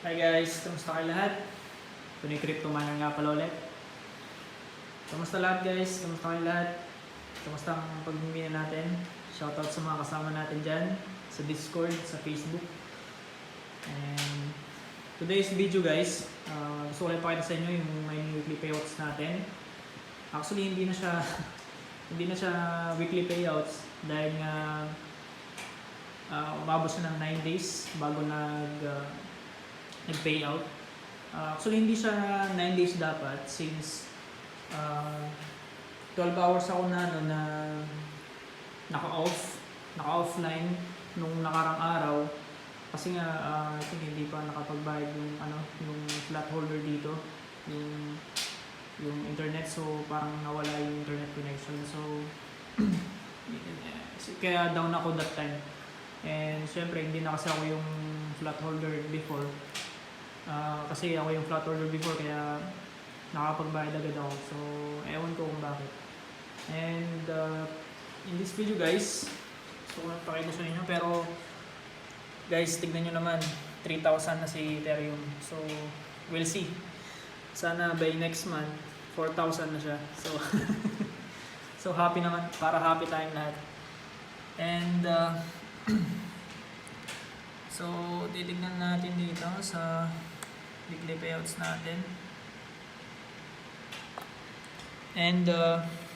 Hi guys, kamusta kayo lahat? Ito ni Crypto Miner nga pala ulit. Kamusta lahat guys? Kamusta kayo lahat? Kamusta ang pagmimina natin? Shoutout sa mga kasama natin dyan sa Discord, sa Facebook. And today's video guys, gusto ko lang ipakita sa inyo yung may weekly payouts natin. Actually hindi na siya hindi na siya weekly payouts dahil nga umabot siya ng 9 days bago nag-payout. Actually hindi siya 9 days dapat since 12 hours ako na naka-offline nung nakarang araw kasi nga hindi pa nakapagbayad yung flat holder dito, yung internet, so parang nawala yung internet connection, so kaya down ako that time. And syempre hindi na kasi ako yung flat holder before, kasi ako yung flat holder before kaya nakapagbayad agad ako, so ewan ko kung bakit. And in this video guys, gusto ko napakita sa inyo, pero guys tignan nyo naman 3,000 na si Ethereum, so we'll see. Sana by next month 4,000 na siya, so so happy naman, para happy tayong lahat. And so titignan natin dito sa weekly payouts natin. And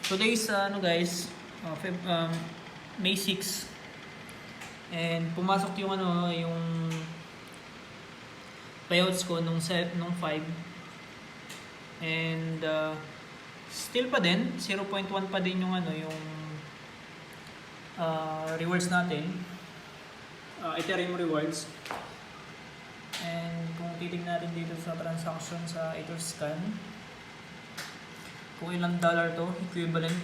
today's guys, May 6, and pumasok yung yung payouts ko nung 5, and still pa din 0.1 pa din yung yung rewards natin, Ethereum rewards. And kung titignan natin dito sa transaction sa Etherscan, kung ilang dollar to equivalent,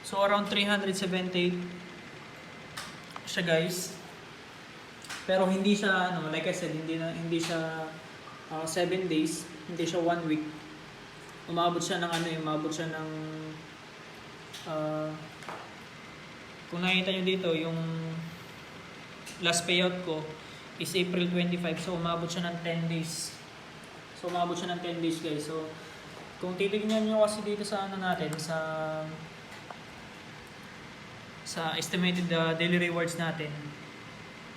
so around 378 siya guys. Pero hindi siya like I said, hindi siya 7 days, hindi siya 1 week. Umabot siya ng umabot siya ng kung nakita nyo dito, yung last payout ko is April 25, so umabot siya ng 10 days. So umabot siya ng 10 days guys. So kung titignan nyo kasi dito sa natin, sa estimated daily rewards natin,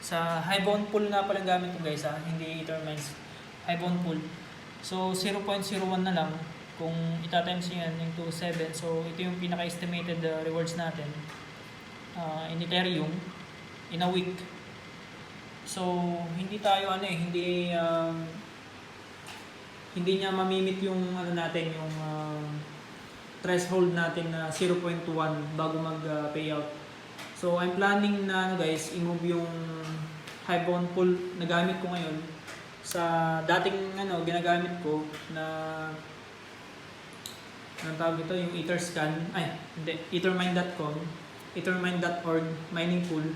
sa high bound pool nga pala gamit ko guys, hindi Ethereum, high bound pool. So 0.01 na lang kung itatimes yan into 7, so ito yung pinaka-estimated rewards natin in Ethereum in a week. So hindi tayo hindi niya mamimit yung natin, yung threshold natin na 0.1 bago mag-payout. So I'm planning na guys, i-move yung high bound pool na gamit ko ngayon sa dating ginagamit ko na anong tawag ito, yung Etherscan, ethermine.com, ethermine.org mining pool.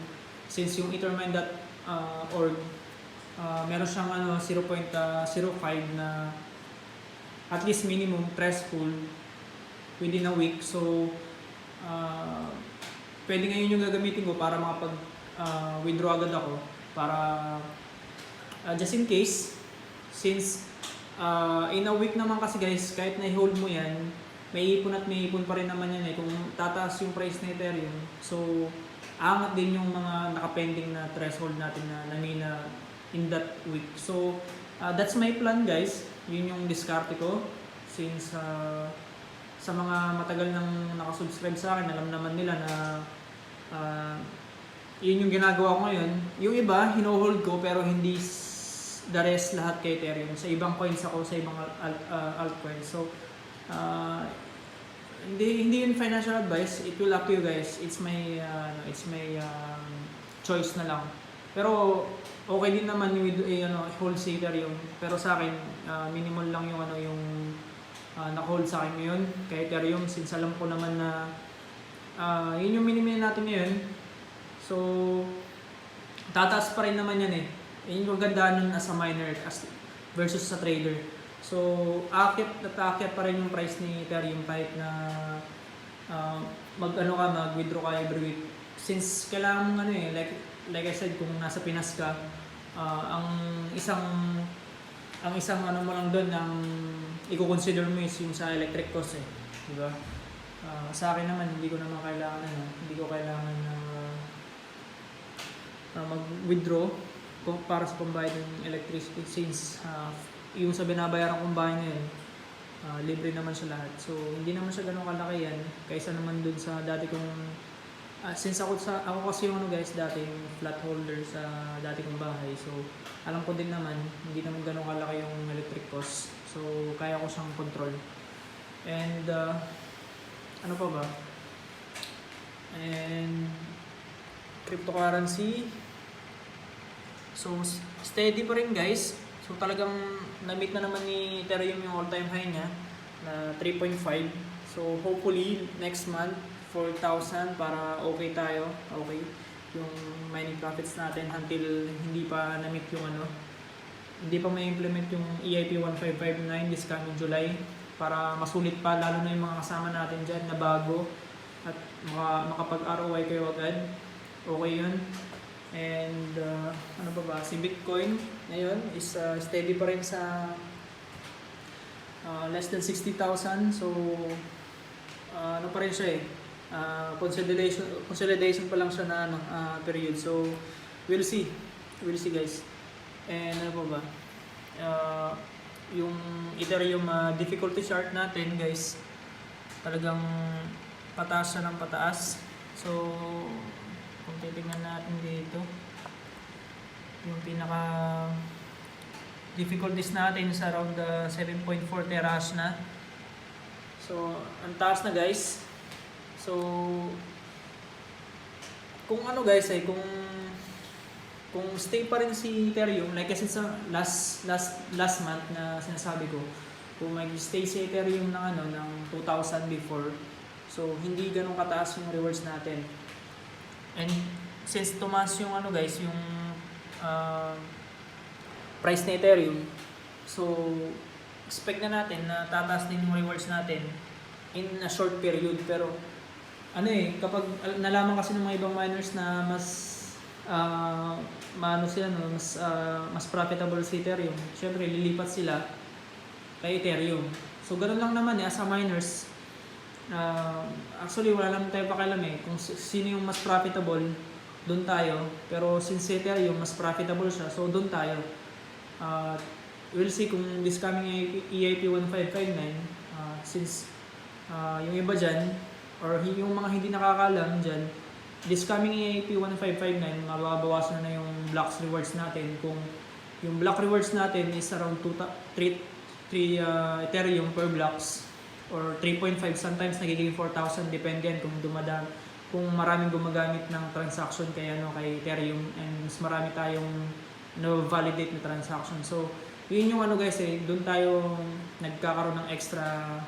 Since yung ethermine.org meron siyang 0.05 na at least minimum threshold within a week, so pwede ngayon yung gagamitin ko para makapag withdraw agad ako, para just in case, since in a week naman kasi guys, kahit na-hold mo yan, may ipon at may ipon pa rin naman yan kung tataas yung price na Ethereum. So angat din yung mga nakapending na threshold natin na namina in that week. So that's my plan guys, yun yung diskarte ko. Since sa mga matagal nang nakasubscribe sa akin, alam naman nila na yun yung ginagawa ko ngayon. Yung iba hino-hold ko, pero hindi the rest lahat kay Ethereum. Sa ibang coins ako, sa ibang altcoins. So hindi yun financial advice, it will up to you guys. It's my choice na lang. Pero okay din naman with hold sa Ethereum, pero sa akin minimal lang yung yung naka-hold sa akin ngayon kay Ethereum, since alam ko naman na yun yung minimum natin ngayon. So tataas pa rin naman yan yun yung kagandahan nun as a miner versus sa trader. So aakyat pa rin yung price ni Ethereum kahit na mag-withdraw ka every week, since kailangan mong like I said, kung nasa Pinas ka, ang isang ano mo lang doon ang i-consider mo is yung sa electric cost eh, di ba? Sa akin naman hindi ko naman kailangan na mag-withdraw para sa pambayad ng electricity since yung sa binabayaran kong bahay ngayon libre naman siya lahat. So hindi naman siya ganun kalaki yan kaysa naman dun sa dati kong since ako kasi yung guys dati yung flat holder sa dati kong bahay. So alam ko din naman hindi naman ganun kalaki yung electric cost. So kaya ko siyang control. And ano pa ba? And cryptocurrency. So steady pa rin guys. So talagang na-meet na naman ni Ethereum yung all-time high niya na 3.5. So hopefully next month 4,000 para okay tayo. Okay yung mining profits natin until hindi pa na-meet yung hindi pa may implement yung EIP 1559 this coming July para masulit pa lalo na yung mga kasama natin dyan na bago at makapag-ROI kayo agad. Okay yun. And ano ba si Bitcoin ngayon is steady pa rin sa less than 60,000. So ano pa rin siya consolidation pa lang siya na period. So we'll see guys. And ano pa ba yung Ethereum difficulty chart natin guys, talagang pataas siya ng pataas. So kung titingnan natin dito yung pinaka difficulties natin sa around 7.4 terahash na. So ang taas na guys. So kung guys kung stay pa rin si Ethereum like kasi sa last month na sinasabi ko, kung mag-stay si Ethereum ng 2,000 before, so hindi ganun kataas yung rewards natin. And since tumaas yung guys, yung price ni Ethereum, so expect na natin na tataas din yung rewards natin in a short period. Pero kapag nalaman kasi ng mga ibang miners na mas mas profitable si Ethereum, syempre lilipat sila kay Ethereum. So ganoon lang naman as a miners. Actually wala lang tayo pakialam kung sino yung mas profitable, doon tayo. Pero since Ethereum mas profitable siya, so doon tayo. We'll see kung this coming EIP 1559 since yung iba dyan or yung mga hindi nakakalam dyan, this coming EIP 1559 mababawasan na yung blocks rewards natin. Kung yung block rewards natin is around 3 Ethereum per blocks or 3.5, sometimes nagiging 4,000, depende yan kung maraming gumagamit ng transaction kay Ethereum and mas marami tayong validate na transaction. So yun yung guys doon tayo nagkakaroon ng extra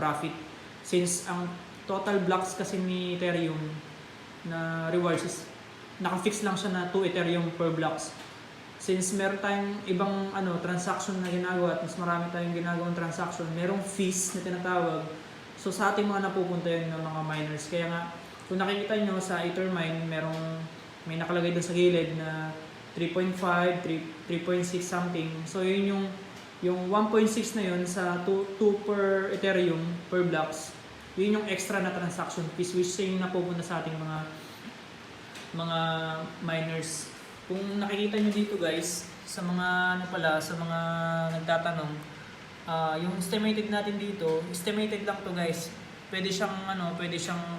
profit since ang total blocks kasi ni Ethereum na rewards is naka-fix lang siya na 2 Ethereum per blocks. Since meron tayong ibang transaction na ginagawa at mas marami tayong ginagawang transaction, merong fees na tinatawag. So sa ating mga napupunta yun ng mga miners. Kaya nga, kung nakikita nyo sa Ethermine, may nakalagay doon sa gilid na 3.5, 3.6 something. So yun yung 1.6 na yun sa 2 per Ethereum per blocks. Yun yung extra na transaction fees which yung napupunta sa ating mga miners. Kung nakikita nyo dito guys, sa mga sa mga nagtatanong, yung estimated natin dito, estimated lang to guys. Pwede siyang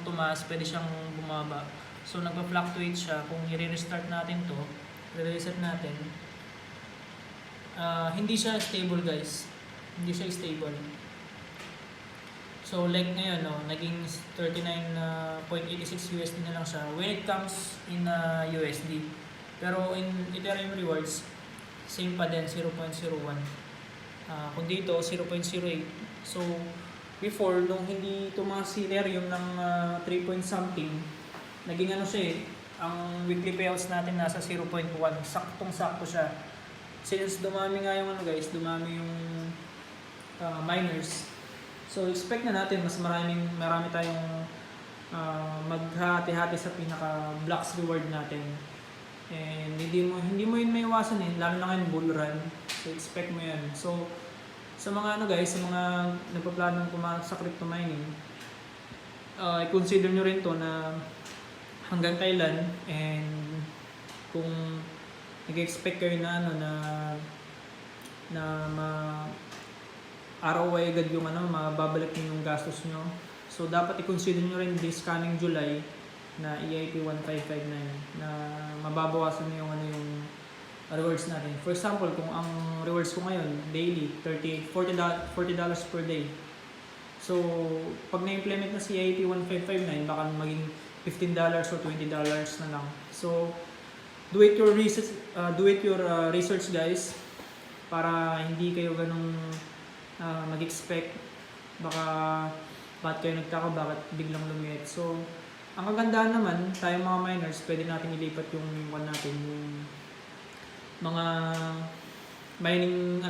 tumaas, pwede siyang bumaba. So nagpa-fluctuate siya. Kung i-restart natin to, i-reset natin, hindi siya stable guys. Hindi siya stable. So like ngayon, naging 39.86 USD na lang siya when it comes in USD. Pero in Ethereum rewards, same pa din, 0.01. Kung dito, 0.08. So before, nung hindi tumaas si Ethereum ng 3 point something, naging siya ang weekly payouts natin nasa 0.1. Saktong-sakto siya. Since dumami nga yung dumami yung miners. So expect na natin mas marami tayong maghati-hati sa pinaka blocks reward natin. And hindi mo yun maiwasan eh, lalo na ngayon bull run. So expect mo yan. So sa mga guys, sa mga nagpaplanong pumasok sa crypto mining, i-consider nyo rin to na hanggang kailan, and kung nag-expect kayo na ROI agad yung mababalik nyo yung gastos nyo. So dapat i-consider nyo rin this coming July na EIP 1559 na mababawasan nyo yung rewards natin. For example, kung ang rewards ko ngayon daily $40 per day. So pag na-implement na si EIP 1559, baka maging $15 or $20 na lang. So do it your research guys, para hindi kayo ganung mag-expect, bakit kayo nagtaka, bakit biglang lumiit. So ang kagandahan naman, tayong mga miners, pwede natin ilipat yung mga mining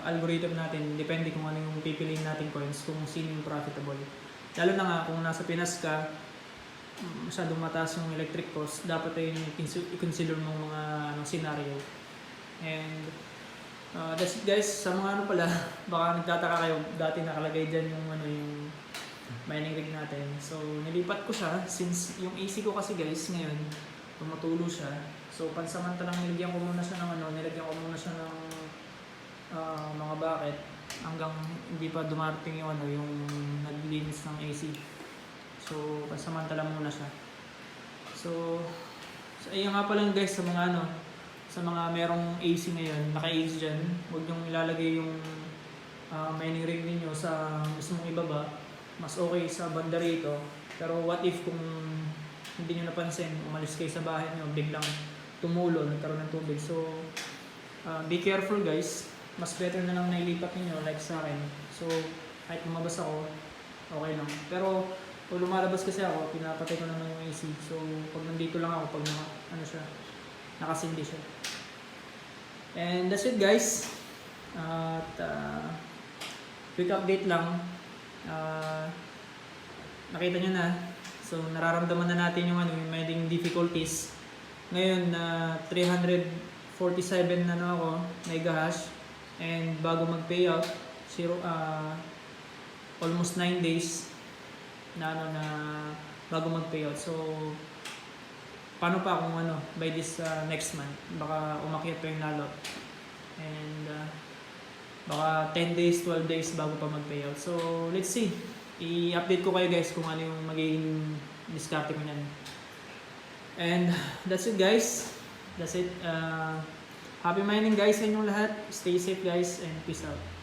algorithm natin, depende kung ano yung pipiliin natin coins, kung sino yung profitable. Lalo na nga kung nasa Pinas ka, masyadong mataas yung electric cost, dapat ay i-consider mong mga scenario. And that's it guys. Sa mga baka nagtataka kayo, dati nakalagay dyan yung mining rig natin. So nilipat ko siya, since yung AC ko kasi guys ngayon tumutulo siya. So pansamantalang nilagyan ko muna siya ng mga bucket hanggang hindi pa dumarating yung yung naglinis ng AC. So pansamantala muna siya. So ayun nga pala guys, sa mga merong AC ngayon, naka-AC dyan, huwag niyong ilalagay yung mining rig niyo sa mismong ibaba. Mas okay sa banda rito. Pero what if kung hindi niyo napansin, umalis kayo sa bahay niyo, biglang tumulo, nagkaroon ng tubig. So be careful guys. Mas better na lang nailipat niyo like sa akin. So kahit lumabas ako, okay lang. Pero pag lumalabas kasi ako, pinapatay ko naman yung AC. So pag nandito lang ako, pag nakasindi siya. And that's it guys. At quick update lang. Nakita nyo na. So nararamdaman na natin yung mining difficulties. Ngayon 347 na ako megahash, and bago mag-payout almost 9 days na bago mag-payout. So paano pa kung by this next month, baka umakyat pa yung lalo, and baka 10 days, 12 days bago pa mag-payout. So let's see, i-update ko kayo guys kung ano yung magiging diskarte ko nyan. And that's it guys, that's it. Happy mining guys sa inyong lahat. Stay safe guys, and peace out.